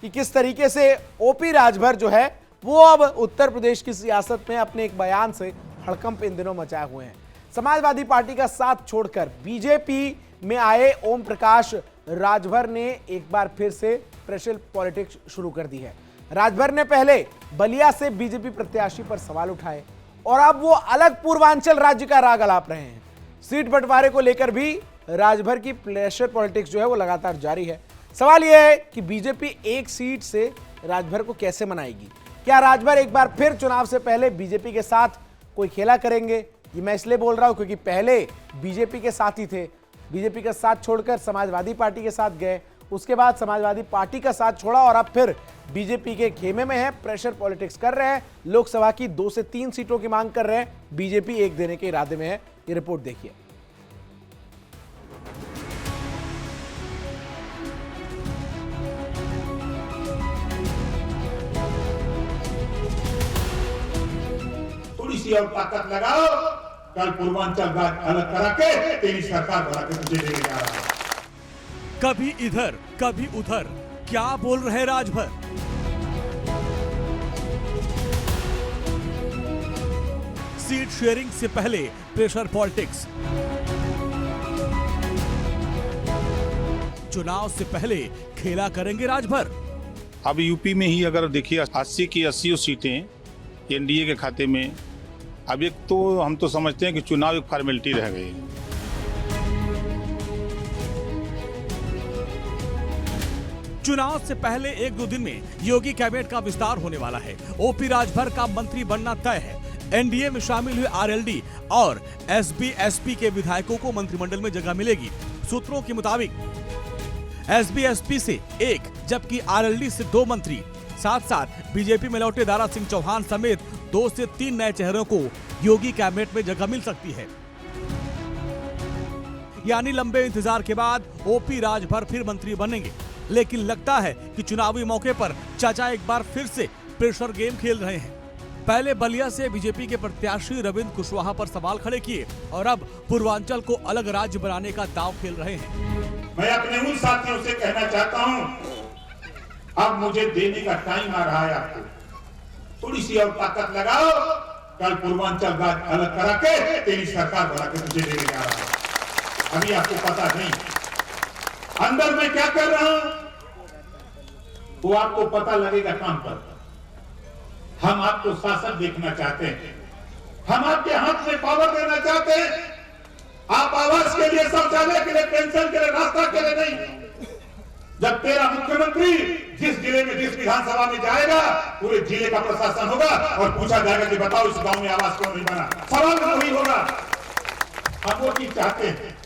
कि किस तरीके से ओपी राजभर जो है वो अब उत्तर प्रदेश की सियासत में अपने एक बयान से हड़कंप इन दिनों मचाए हुए हैं। समाजवादी पार्टी का साथ छोड़कर बीजेपी में आए ओम प्रकाश राजभर ने एक बार फिर से प्रेशर पॉलिटिक्स शुरू कर दी है। राजभर ने पहले बलिया से बीजेपी प्रत्याशी पर सवाल उठाए और अब वो अलग पूर्वांचल राज्य का राग अलाप रहे हैं। सीट बंटवारे को लेकर भी राजभर की प्रेशर पॉलिटिक्स जो है वो लगातार जारी है। सवाल यह है कि बीजेपी एक सीट से राजभर को कैसे मनाएगी। क्या राजभर एक बार फिर चुनाव से पहले बीजेपी के साथ कोई खेला करेंगे? ये मैं इसलिए बोल रहा हूं क्योंकि पहले बीजेपी के साथ ही थे, बीजेपी का साथ छोड़कर समाजवादी पार्टी के साथ गए, उसके बाद समाजवादी पार्टी का साथ छोड़ा और अब फिर बीजेपी के खेमे में है, प्रेशर पॉलिटिक्स कर रहे हैं। लोकसभा की 2 से 3 सीटों की मांग कर रहे हैं, बीजेपी 1 देने के इरादे में है। ये रिपोर्ट देखिए। थोड़ी सी और ताकत लगाओ, कल पूर्वांचल राज्य अलग करा के तेरी सरकार बना के तुझे देने जा रहा है। कभी इधर कभी उधर, क्या बोल रहे राजभर? सीट शेयरिंग से पहले प्रेशर पॉलिटिक्स, चुनाव से पहले खेला करेंगे राजभर। अब यूपी में ही अगर देखिए 80 की 80 सीटें एनडीए के खाते में। अब एक तो हम तो समझते हैं कि चुनाव एक फॉर्मेलिटी रह गई। चुनाव से पहले 1-2 दिन में योगी कैबिनेट का विस्तार होने वाला है। ओपी राजभर का मंत्री बनना तय है। एनडीए में शामिल हुए आरएलडी और एसबी-एसपी के विधायकों को मंत्रिमंडल में जगह मिलेगी। सूत्रों के मुताबिक एसबी-एसपी से 1 जबकि आरएलडी से 2 मंत्री, साथ साथ बीजेपी में लौटे दारा सिंह चौहान समेत 2 से 3 नए चेहरों को योगी कैबिनेट में जगह मिल सकती है। यानी लंबे इंतजार के बाद ओपी राजभर फिर मंत्री बनेंगे। लेकिन लगता है कि चुनावी मौके पर चाचा एक बार फिर से प्रेशर गेम खेल रहे हैं। पहले बलिया से बीजेपी के प्रत्याशी रविंद्र कुशवाहा पर सवाल खड़े किए और अब पूर्वांचल को अलग राज्य बनाने का दांव खेल रहे हैं। मैं अपने उन साथियों से कहना चाहता हूं, अब मुझे देने का टाइम आ रहा है। आपको थोड़ी सी और ताकत लगाओ, कल पूर्वांचल राज्य अलग करा के तेरी सरकार बना के तुझे देने जा रहा है। अभी आपको पता नहीं अंदर में क्या कर रहा हूं, वो आपको पता लगेगा काम पर। हम आपको शासन देखना चाहते हैं, हम आपके हाथ में पावर देना चाहते हैं। आप आवास के लिए, शौचालय के लिए, पेंशन के लिए, रास्ता के लिए नहीं। जब तेरा मुख्यमंत्री जिस जिले में, जिस विधानसभा में जाएगा, पूरे जिले का प्रशासन होगा और पूछा जाएगा कि बताओ इस गांव में आवास क्यों नहीं बना। सवाल वही होगा। हम वो चीज चाहते हैं,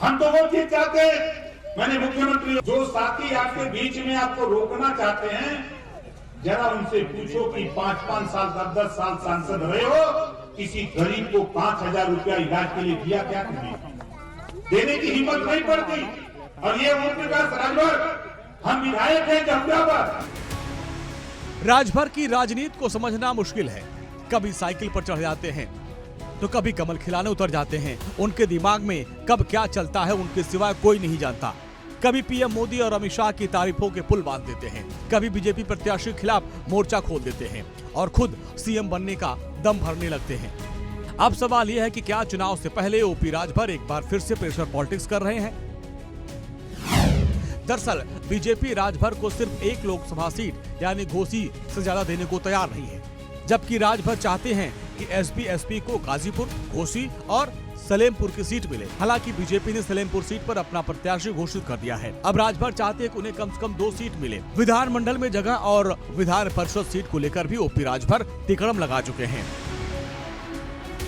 हम तो वो चीज चाहते हैं। मैंने मुख्यमंत्री, जो साथी आपके बीच में आपको रोकना चाहते हैं, जरा उनसे पूछो कि 5-5 साल 10-10 साल सांसद रहे हो, किसी गरीब को 5,000 रुपया इलाज के लिए दिया क्या? देने की हिम्मत नहीं पड़ती। और ये ओम प्रकाश राजभर, हम विधायक हैं जमुना पर। राजभर की राजनीति को समझना मुश्किल है। कभी साइकिल पर चढ़ जाते हैं तो कभी कमल खिलाने उतर जाते हैं। उनके दिमाग में कब क्या चलता है उनके सिवाय कोई नहीं जानता। कभी पीएम मोदी और अमित शाह की तारीफों के पुल बांध देते हैं, कभी बीजेपी प्रत्याशी के खिलाफ मोर्चा खोल देते हैं और खुद सीएम बनने का दम भरने लगते हैं। अब सवाल यह है कि क्या चुनाव से पहले ओपी राजभर एक बार फिर से प्रेशर पॉलिटिक्स कर रहे हैं? दरअसल बीजेपी राजभर को सिर्फ 1 लोकसभा सीट यानी घोसी से ज्यादा देने को तैयार नहीं है, जबकि राजभर चाहते हैं कि एसबी-एसपी को गाजीपुर, घोसी और सलेमपुर की सीट मिले। हालांकि बीजेपी ने सलेमपुर सीट पर अपना प्रत्याशी घोषित कर दिया है। अब राजभर चाहते हैं कि उन्हें कम से कम 2 सीट मिले। विधानमंडल में जगह और विधान परिषद सीट को लेकर भी ओपी राजभर तिकड़म लगा चुके हैं।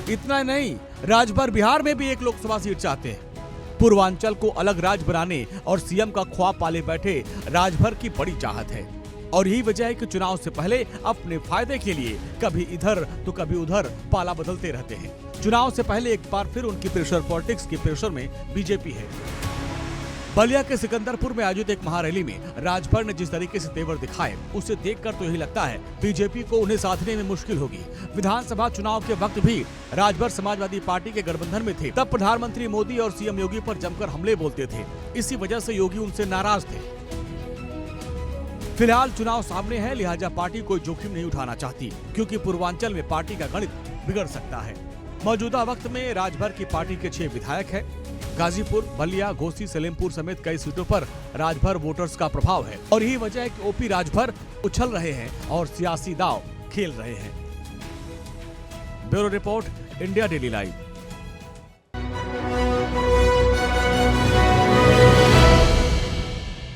इतना नहीं, राजभर बिहार में भी 1 लोकसभा सीट चाहते हैं। पूर्वांचल को अलग राज्य बनाने और सीएम का ख्वाब पाले बैठे राजभर की बड़ी चाहत है और यही वजह है कि चुनाव से पहले अपने फायदे के लिए कभी इधर तो कभी उधर पाला बदलते रहते हैं। चुनाव से पहले एक बार फिर उनकी प्रेशर पॉलिटिक्स के प्रेशर में बीजेपी है। बलिया के सिकंदरपुर में आयोजित एक महारैली में राजभर ने जिस तरीके से तेवर दिखाए, उसे देखकर तो यही लगता है बीजेपी को उन्हें साधने में मुश्किल होगी। विधानसभा चुनाव के वक्त भी राजभर समाजवादी पार्टी के गठबंधन में थे। तब प्रधानमंत्री मोदी और सीएम योगी पर जमकर हमले बोलते थे। इसी वजह से योगी उनसे नाराज थे। फिलहाल चुनाव सामने है, लिहाजा पार्टी कोई जोखिम नहीं उठाना चाहती, क्योंकि पूर्वांचल में पार्टी का गणित बिगड़ सकता है। मौजूदा वक्त में राजभर की पार्टी के 6 विधायक हैं। गाजीपुर, बलिया, घोसी, सलेमपुर समेत कई सीटों पर राजभर वोटर्स का प्रभाव है और यही वजह है कि ओपी राजभर उछल रहे हैं और सियासी दांव खेल रहे हैं। Bureau report, India daily live.